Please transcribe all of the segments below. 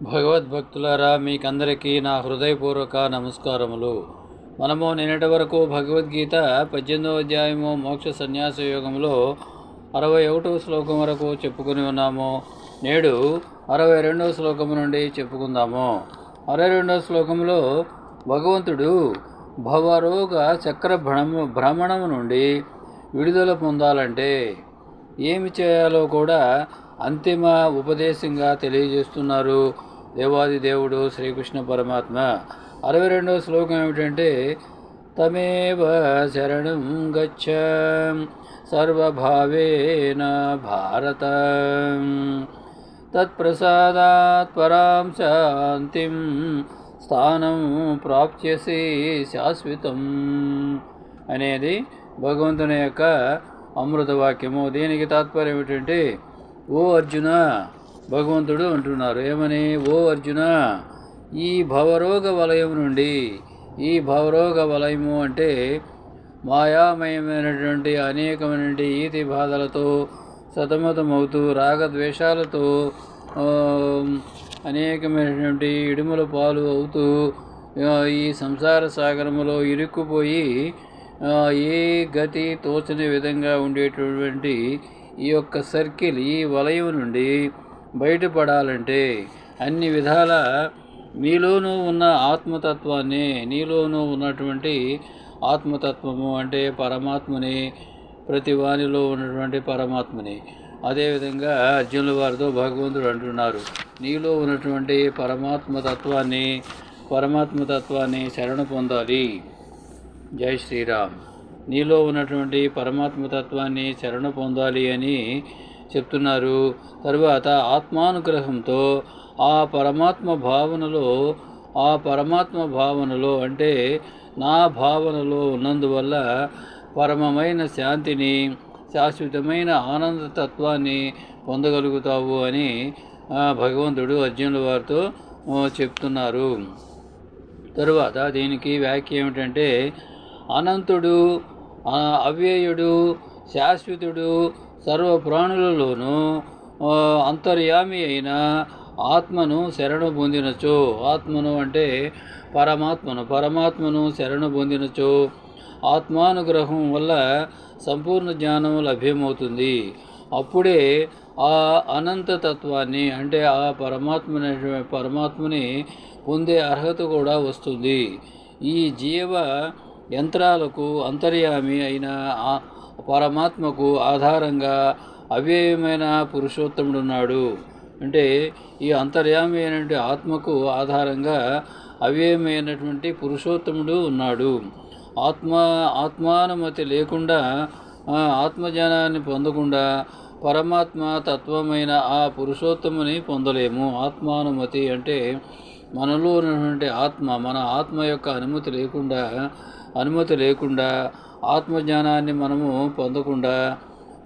భగవద్భక్తులారా, మీకందరికీ నా హృదయపూర్వక నమస్కారములు. మనము నిన్నటి వరకు భగవద్గీత 18వ అధ్యాయము మోక్ష సన్యాస యోగంలో 61వ శ్లోకం వరకు చెప్పుకుని ఉన్నాము. నేడు 62వ శ్లోకం నుండి చెప్పుకుందాము. 62వ శ్లోకంలో భగవంతుడు భవరోగ చక్ర భ్రమణము నుండి విడుదల పొందాలంటే ఏమి చేయాలో కూడా అంతిమ ఉపదేశంగా తెలియజేస్తున్నారు దేవాది దేవుడు శ్రీకృష్ణ పరమాత్మ. 62వ శ్లోకం ఏమిటంటే, తమేవ శరణం గచ్చ సర్వభావేన భారత తత్ప్రసాదాత్ పరాం శాంతిం స్థానం ప్రాప్స్యసి శాశ్వతం అనేది భగవంతుని యొక్క అమృత వాక్యము. దీనికి తాత్పర్యం ఏమిటంటే, ఓ అర్జున, భగవంతుడు అంటున్నారు ఏమని, ఓ అర్జున, ఈ భవరోగ వలయం నుండి, ఈ భవరోగ వలయము అంటే మాయామయమైనటువంటి అనేకమైనటువంటి ఈతి బాధలతో సతమతమవుతూ రాగద్వేషాలతో అనేకమైనటువంటి ఇడుముల పాలు అవుతూ ఈ సంసార సాగరములో ఇరుక్కుపోయి ఏ గతి తోచని విధంగా ఉండేటటువంటి ఈ యొక్క సర్కిల్, ఈ వలయం నుండి బయటపడాలంటే అన్ని విధాల నీలోనూ ఉన్న ఆత్మతత్వాన్ని, నీలోనూ ఉన్నటువంటి ఆత్మతత్వము అంటే పరమాత్మని, ప్రతి వానిలో ఉన్నటువంటి పరమాత్మని, అదేవిధంగా అర్జునుల వారితో భగవంతుడు అంటున్నారు, నీలో ఉన్నటువంటి పరమాత్మతత్వాన్ని శరణ పొందాలి. జై శ్రీరామ్. నీలో ఉన్నటువంటి పరమాత్మతత్వాన్ని శరణ పొందాలి అని చెప్తున్నారు. తరువాత ఆత్మానుగ్రహంతో ఆ పరమాత్మ భావనలో అంటే నా భావనలో ఉన్నందువల్ల పరమమైన శాంతిని, శాశ్వతమైన ఆనందతత్వాన్ని పొందగలుగుతావు అని భగవంతుడు అర్జునుల వారితో చెప్తున్నారు. తరువాత దీనికి వ్యాఖ్య ఏమిటంటే, అనంతుడు, అవ్యయుడు, శాశ్వతుడు, సర్వ ప్రాణులలోనూ అంతర్యామి అయిన ఆత్మను శరణు పొందినచో, ఆత్మను అంటే పరమాత్మను శరణు పొందినచో ఆత్మానుగ్రహం వల్ల సంపూర్ణ జ్ఞానం లభ్యమవుతుంది. అప్పుడే ఆ అనంతతత్వాన్ని అంటే ఆ పరమాత్మని పొందే అర్హత కూడా వస్తుంది. ఈ జీవ యంత్రాలకు అంతర్యామి అయిన పరమాత్మకు ఆధారంగా అవ్యయమైన పురుషోత్తముడున్నాడు. అంటే ఈ అంతర్యామి అయినటువంటి ఆత్మకు ఆధారంగా అవ్యయమైనటువంటి పురుషోత్తముడు ఉన్నాడు. ఆత్మానుమతి లేకుండా, ఆత్మజ్ఞానాన్ని పొందకుండా పరమాత్మ తత్వమైన ఆ పురుషోత్తముని పొందలేము. ఆత్మానుమతి అంటే మనలో ఉన్నటువంటి మన ఆత్మ యొక్క అనుమతి లేకుండా ఆత్మజ్ఞానాన్ని మనము పొందకుండా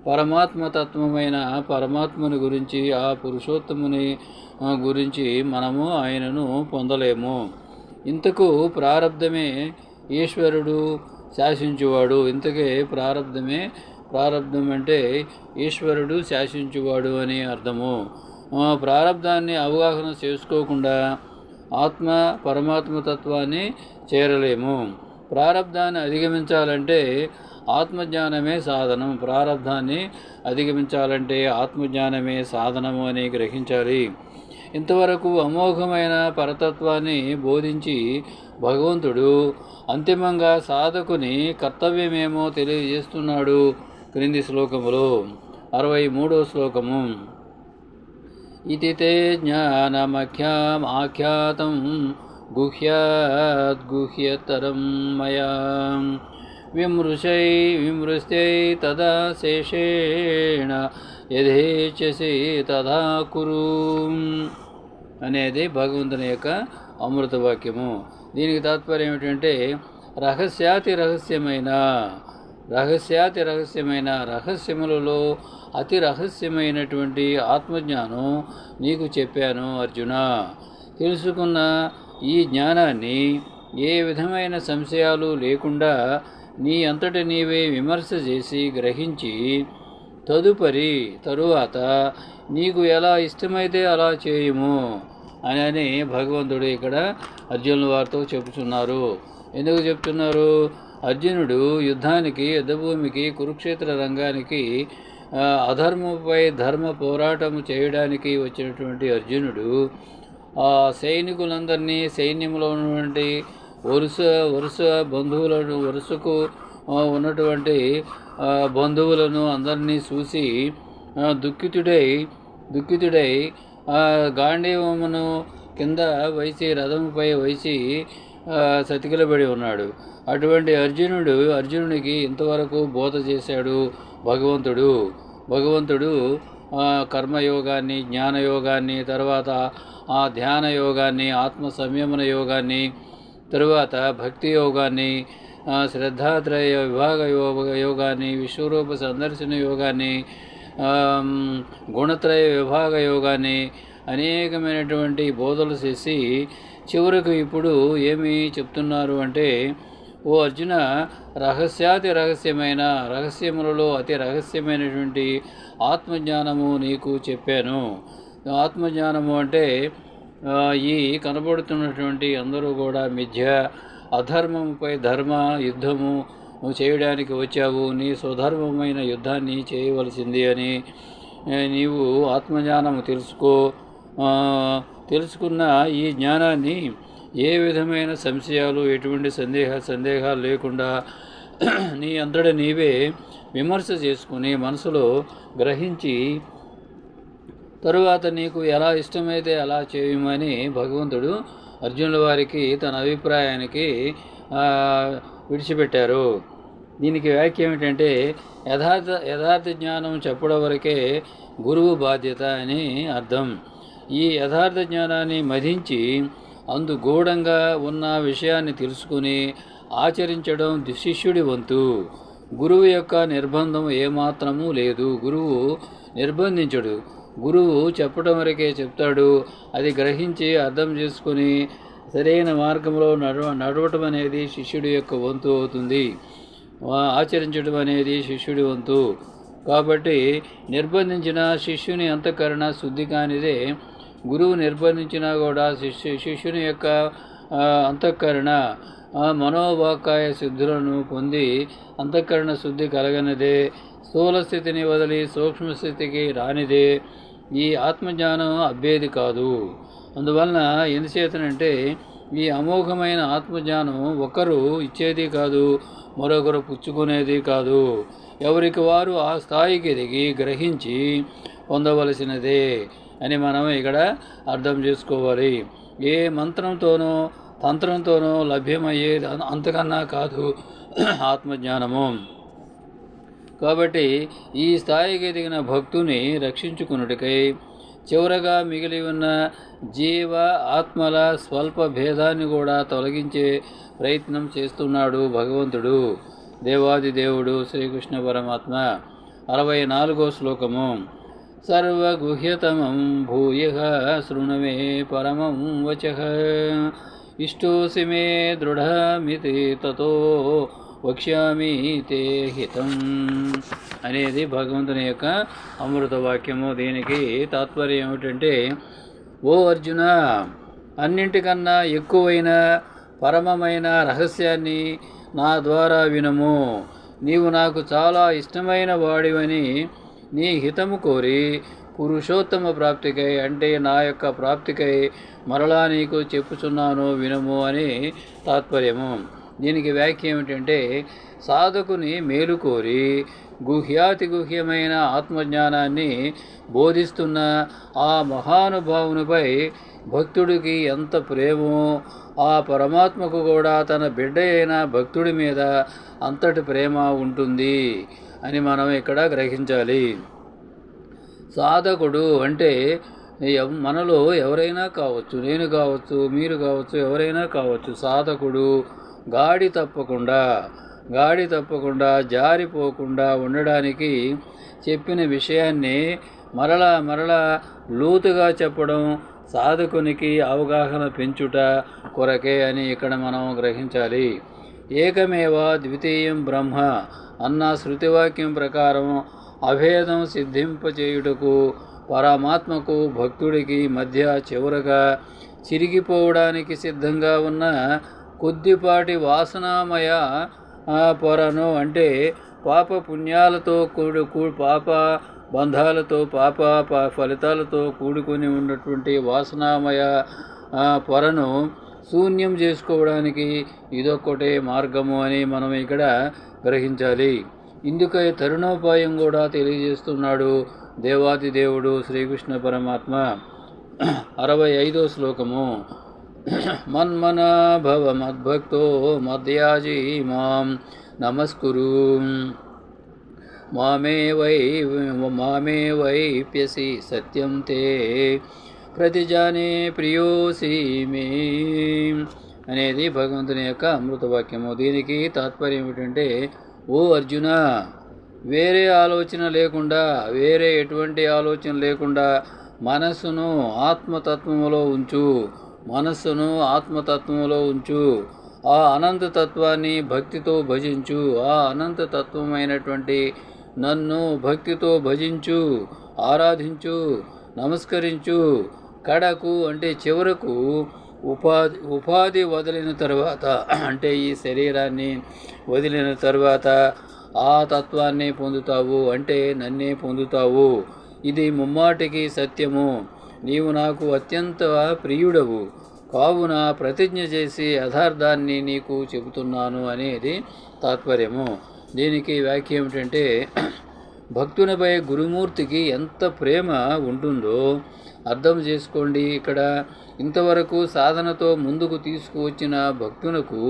పరమాత్మతత్వమైన పరమాత్మని గురించి, ఆ పురుషోత్తముని గురించి మనము ఆయనను పొందలేము. ఇంతకు ప్రారబ్ధమే ఈశ్వరుడు శాసించువాడు. ఇంతకే ప్రారబ్ధం అంటే ఈశ్వరుడు శాసించువాడు అని అర్థము. ప్రారబ్ధాన్ని అవగాహన చేసుకోకుండా పరమాత్మతత్వాన్ని చేరలేము. ప్రారబ్ధాన్ని అధిగమించాలంటే ఆత్మజ్ఞానమే సాధనం. ప్రారబ్ధాన్ని అధిగమించాలంటే ఆత్మజ్ఞానమే సాధనము అని గ్రహించాలి. ఇంతవరకు అమోఘమైన పరతత్వాన్ని బోధించి భగవంతుడు అంతిమంగా సాధకుని కర్తవ్యమేమో తెలియజేస్తున్నాడు. క్రింది శ్లోకములో 63వ శ్లోకము, ఇతి తే జ్ఞానమఖ్యాతం గుహ్యతరం మయా విమృశ్యై తదా శేషేణ యథేచ్ఛసి తథా కురు అనేది భగవంతుని యొక్క అమృత వాక్యము. దీనికి తాత్పర్యం ఏమిటంటే, రహస్యమైన రహస్యములలో అతి రహస్యమైనటువంటి ఆత్మజ్ఞానం నీకు చెప్పాను అర్జున. తెలుసుకున్న ఈ జ్ఞానాన్ని ఏ విధమైన సంశయాలు లేకుండా నీ అంతట నీవే విమర్శ చేసి గ్రహించి తరువాత నీకు ఎలా ఇష్టమైతే అలా చేయుము. అని భగవంతుడు ఇక్కడ అర్జునుల వారితో చెబుతున్నారు. ఎందుకు చెప్తున్నారు? అర్జునుడు యుద్ధానికి, యుద్ధభూమికి, కురుక్షేత్ర రంగానికి అధర్మంపై ధర్మ పోరాటము చేయడానికి వచ్చినటువంటి అర్జునుడు ఆ సైనికులందరినీ, సైన్యంలో ఉన్నటువంటి వరుస బంధువులను, వరుసకు ఉన్నటువంటి బంధువులను అందరినీ చూసి దుఃఖితుడై గాంధీవమును కింద వేసి, రథముపై వేసి సతికిలబడి ఉన్నాడు. అటువంటి అర్జునుడికి ఇంతవరకు బోధ చేశాడు భగవంతుడు కర్మయోగాన్ని, జ్ఞానయోగాన్ని, తర్వాత ఆ ధ్యాన యోగాన్ని, ఆత్మ సంయమన యోగాన్ని, తరువాత భక్తి యోగాన్ని, శ్రద్ధాత్రయ విభాగ యోగాన్ని, విశ్వరూప సందర్శన యోగాన్ని, గుణత్రయ విభాగ యోగాన్ని, అనేకమైనటువంటి బోధలు చేసి చివరకు ఇప్పుడు ఏమి చెప్తున్నారు అంటే, ఓ అర్జున, రహస్యములలో అతి రహస్యమైనటువంటి ఆత్మజ్ఞానము నీకు చెప్పాను. ఆత్మజ్ఞానము అంటే ఈ కనబడుతున్నటువంటి అందరూ కూడా మిథ్య, అధర్మముపై ధర్మ యుద్ధము చేయడానికి వచ్చావు, నీ స్వధర్మమైన యుద్ధాన్ని చేయవలసింది అని నీవు ఆత్మజ్ఞానము తెలుసుకున్న ఈ జ్ఞానాన్ని ఏ విధమైన సంశయాలు, ఎటువంటి సందేహాలు లేకుండా నీ అంతట నీవే విమర్శ చేసుకుని మనసులో గ్రహించి తరువాత నీకు ఎలా ఇష్టమైతే అలా చేయమని భగవంతుడు అర్జునుల వారికి తన అభిప్రాయానికి విడిచిపెట్టారు. దీనికి వ్యాఖ్య ఏమిటంటే, యథార్థ జ్ఞానం చెప్పడం వరకే గురువు బాధ్యత అని అర్థం. ఈ యథార్థ జ్ఞానాన్ని మదించి గూఢంగా ఉన్న విషయాన్ని తెలుసుకుని ఆచరించడం శిష్యుడి వంతు. గురువు యొక్క నిర్బంధం ఏమాత్రమూ లేదు. గురువు నిర్బంధించడు. గురువు చెప్పడం వరకే చెప్తాడు. అది గ్రహించి అర్థం చేసుకుని సరైన మార్గంలో నడవటం అనేది శిష్యుడి యొక్క వంతు అవుతుంది. ఆచరించడం అనేది శిష్యుడి వంతు. కాబట్టి నిర్బంధించిన శిష్యుని అంతఃకరణ శుద్ధి కానిదే. గురువు నిర్బంధించినా కూడా శిష్యుని యొక్క అంతఃకరణ మనోవాకాయ శుద్ధులను పొంది అంతఃకరణ శుద్ధి కలగనిదే. స్థూల స్థితిని వదిలి సూక్ష్మస్థితికి రానిదే. ఈ ఆత్మజ్ఞానం అబ్బేది కాదు. అందువలన ఎందుచేతనంటే, ఈ అమోఘమైన ఆత్మజ్ఞానం ఒకరు ఇచ్చేది కాదు, మరొకరు పుచ్చుకునేది కాదు. ఎవరికి వారు ఆ స్థాయికి దిగి గ్రహించి పొందవలసినదే అని మనం ఇక్కడ అర్థం చేసుకోవాలి. ఏ మంత్రంతోనో తంత్రంతోనో లభ్యమయ్యేది అంతకన్నా కాదు ఆత్మజ్ఞానము. కాబట్టి ఈ స్థాయికి దిగిన భక్తుని రక్షించుకున్నట్టుకై చివరగా మిగిలి ఉన్న జీవ ఆత్మల స్వల్ప భేదాన్ని కూడా తొలగించే ప్రయత్నం చేస్తున్నాడు భగవంతుడు, దేవాది దేవుడు శ్రీకృష్ణ పరమాత్మ. 64వ శ్లోకము. సర్వగుహ్యతమం భూయః శృణుమే పరమం వచః ఇష్టోసి మే దృఢమితి తతో వక్ష్యామి తే హితం అనేది భగవంతుని యొక్క అమృత వాక్యము. దీనికి తాత్పర్యం ఏమిటంటే, ఓ అర్జున, అన్నింటికన్నా ఎక్కువైన పరమమైన రహస్యాన్ని నా ద్వారా వినము. నీవు నాకు చాలా ఇష్టమైన వాడివని నీ హితము కోరి పురుషోత్తమ ప్రాప్తికై, అంటే నా యొక్క ప్రాప్తికై మరలా నీకు చెప్పుచున్నాను, వినము అని తాత్పర్యము. దీనికి వ్యాఖ్య ఏమిటంటే, సాధకుని మేలు కోరి గుహ్యాతి గుహ్యమైన ఆత్మజ్ఞానాన్ని బోధిస్తున్న ఆ మహానుభావునిపై భక్తుడికి ఎంత ప్రేమో, ఆ పరమాత్మకు కూడా తన బిడ్డ అయిన భక్తుడి మీద అంతటి ప్రేమ ఉంటుంది అని మనం ఇక్కడ గ్రహించాలి. సాధకుడు అంటే మనలో ఎవరైనా కావచ్చు, నేను కావచ్చు, మీరు కావచ్చు, ఎవరైనా కావచ్చు. సాధకుడు గాడి తప్పకుండా జారిపోకుండా ఉండడానికి చెప్పిన విషయాన్ని మరలా లోతుగా చెప్పడం సాధకునికి అవగాహన పెంచుట కొరకే అని ఇక్కడ మనం గ్రహించాలి. ఏకమేవ ద్వితీయం బ్రహ్మ అన్న శృతివాక్యం ప్రకారం అభేదం సిద్ధింపచేయుటకు పరమాత్మకు భక్తుడికి మధ్య చివరగా చిరిగిపోవడానికి సిద్ధంగా ఉన్న కొద్దిపాటి వాసనామయ పొరను, అంటే పాప పుణ్యాలతో పాప బంధాలతో ఫలితాలతో కూడుకొని ఉన్నటువంటి వాసనామయ పొరను శూన్యం చేసుకోవడానికి ఇదొక్కటే మార్గము అని మనం ఇక్కడ గ్రహించాలి. ఇందుకై తరుణోపాయం కూడా తెలియజేస్తున్నాడు దేవాది దేవుడు శ్రీకృష్ణ పరమాత్మ. 65వ శ్లోకము. మన్మనా భవ మద్భక్తో మద్యాజీ మాం నమస్కురు మామే వైప్యసి సత్యం తే ప్రతిజానే ప్రియోసి మే అనేది భగవంతుని యొక్క అమృతవాక్యము. దీనికి తాత్పర్యం ఏమిటంటే, ఓ అర్జున, వేరే ఆలోచన లేకుండా, వేరే ఎటువంటి ఆలోచన లేకుండా మనస్సును ఆత్మతత్వములో ఉంచు. ఆ అనంతతత్వాన్ని భక్తితో భజించు. ఆ అనంతతత్వమైనటువంటి నన్ను భక్తితో భజించు, ఆరాధించు, నమస్కరించు. కడకు అంటే చివరకు ఉపాధి వదిలిన తర్వాత, అంటే ఈ శరీరాన్ని వదిలిన తర్వాత ఆ తత్వాన్ని పొందుతావు, అంటే నన్నే పొందుతావు. ఇది ముమ్మాటికి సత్యము. నీవు నాకు అత్యంత ప్రియుడవు కావున ప్రతిజ్ఞ చేసి యథార్థాన్ని నీకు చెబుతున్నాను అనేది తాత్పర్యము. దీనికి వ్యాఖ్య ఏమిటంటే, భక్తునిపై గురుమూర్తికి ఎంత ప్రేమ ఉంటుందో అర్థం చేసుకోండి. ఇక్కడ ఇంతవరకు సాధనతో ముందుకు తీసుకువచ్చిన భక్తునకు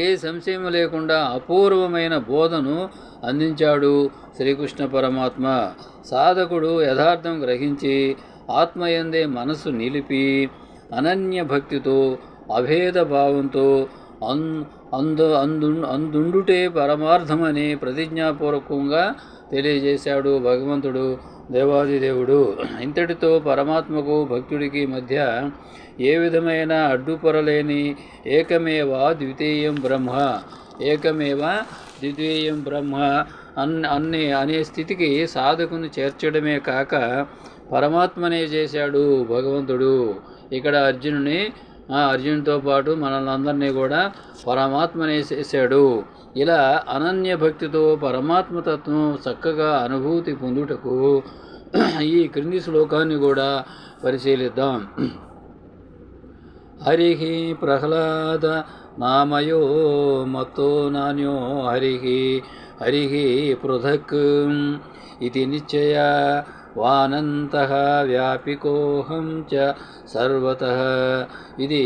ఏ సంశయం లేకుండా అపూర్వమైన బోధను అందించాడు శ్రీకృష్ణ పరమాత్మ. సాధకుడు యథార్థం గ్రహించి ఆత్మయందే మనసు నిలిపి అనన్య భక్తితో అభేద భావంతో అందుండుటే పరమార్థమని ప్రతిజ్ఞాపూర్వకంగా తెలియజేశాడు భగవంతుడు దేవాది దేవుడు. ఇంతటితో పరమాత్మకు భక్తుడికి మధ్య ఏ విధమైన అడ్డుపరలేని ఏకమేవ ద్వితీయం బ్రహ్మ అనే స్థితికి సాధకుని చేర్చడమే కాక పరమాత్మనే చేశాడు భగవంతుడు. ఇక్కడ అర్జునుడితో పాటు మనల్ని అందరినీ కూడా పరమాత్మనే చేశాడు. ఇలా అనన్య భక్తితో పరమాత్మతత్వం చక్కగా అనుభూతి పొందుటకు ఈ క్రింది శ్లోకాన్ని కూడా పరిశీలిద్దాం. హరిః ప్రహ్లాద నామయో మత్తో నాన్యో హరిః పృథక్ ఇది నిశ్చయ వానంతః వ్యాపికోహం చ సర్వతః. ఇది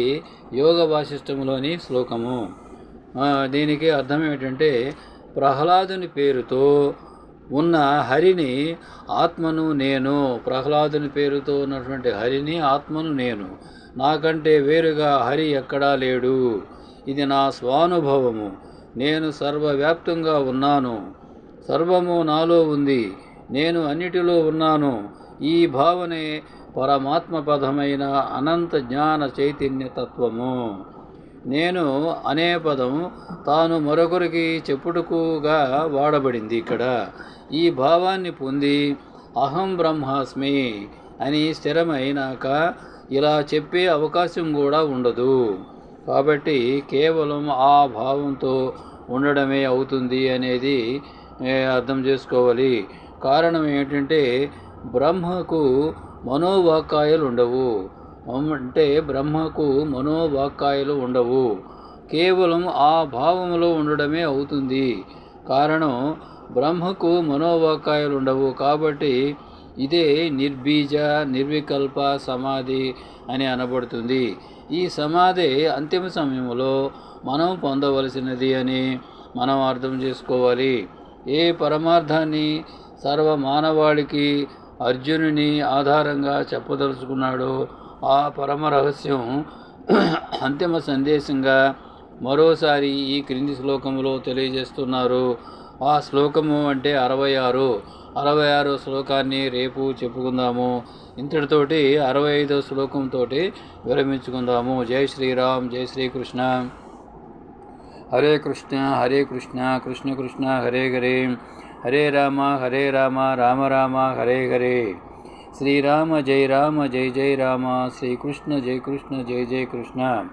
యోగ వాసిష్టములోని శ్లోకము. దీనికి అర్థం ఏమిటంటే, ప్రహ్లాదుని పేరుతో ఉన్న హరిని ఆత్మను నేను, ప్రహ్లాదుని పేరుతో ఉన్నటువంటి హరిని ఆత్మను నేను, నాకంటే వేరుగా హరి ఎక్కడా లేడు. ఇది నా స్వానుభవము. నేను సర్వవ్యాప్తంగా ఉన్నాను, సర్వము నాలో ఉంది, నేను అన్నిటిలో ఉన్నాను. ఈ భావనే పరమాత్మ పదమైన అనంత జ్ఞాన చైతన్య తత్వము. నేను అనే పదం తాను మరొకరికి చెప్పుటకుగా వాడబడింది. ఇక్కడ ఈ భావాన్ని పొంది అహం బ్రహ్మాస్మి అని స్థిరమైనాక ఇలా చెప్పే అవకాశం కూడా ఉండదు. కాబట్టి కేవలం ఆ భావంతో ఉండడమే అవుతుంది అనేది అర్థం చేసుకోవాలి. కారణం ఏంటంటే, బ్రహ్మకు మనోవాక్కాయాలు ఉండవు. ఉండవు. కేవలం ఆ భావంలో ఉండడమే అవుతుంది. కారణం, బ్రహ్మకు మనోవాక్కాయాలు ఉండవు. కాబట్టి ఇదే నిర్బీజ నిర్వికల్ప సమాధి అని అనబడుతుంది. ఈ సమాధి అంతిమ సమయంలో మనం పొందవలసినది అని మనం అర్థం చేసుకోవాలి. ఏ పరమార్థాన్ని సర్వమానవాళికి అర్జునుని ఆధారంగా చెప్పదలుచుకున్నాడో ఆ పరమ రహస్యం అంతిమ సందేశంగా మరోసారి ఈ క్రింది శ్లోకంలో తెలియజేస్తున్నారు. ఆ శ్లోకము అంటే 66 శ్లోకాన్ని రేపు చెప్పుకుందాము. ఇంతటితోటి 65వ శ్లోకంతో విరమించుకుందాము. జై శ్రీరామ్, జై శ్రీకృష్ణ. హరే కృష్ణ హరే కృష్ణ, కృష్ణ కృష్ణ హరే హరే, హరే రామ రామ రామ హరే హరే. శ్రీరామ జయ జయ రామ, శ్రీకృష్ణ జయ కృష్ణ జయ జయ కృష్ణ.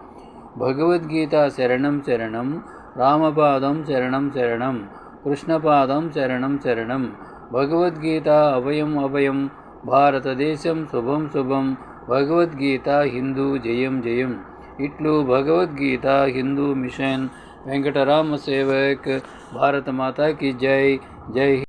భగవద్గీత శరణం శరణం, రామపాదం శరణం శరణం, కృష్ణపాదం శరణం శరణం. భగవద్గీత అభయం అభయం, భారతదేశం శుభం శుభం. భగవద్గీత హిందూ జయం జయం. ఇట్లు భగవద్గీత హిందూ మిషన్ వెంకటరామ సేవక్. భారత మాతా की जय. जय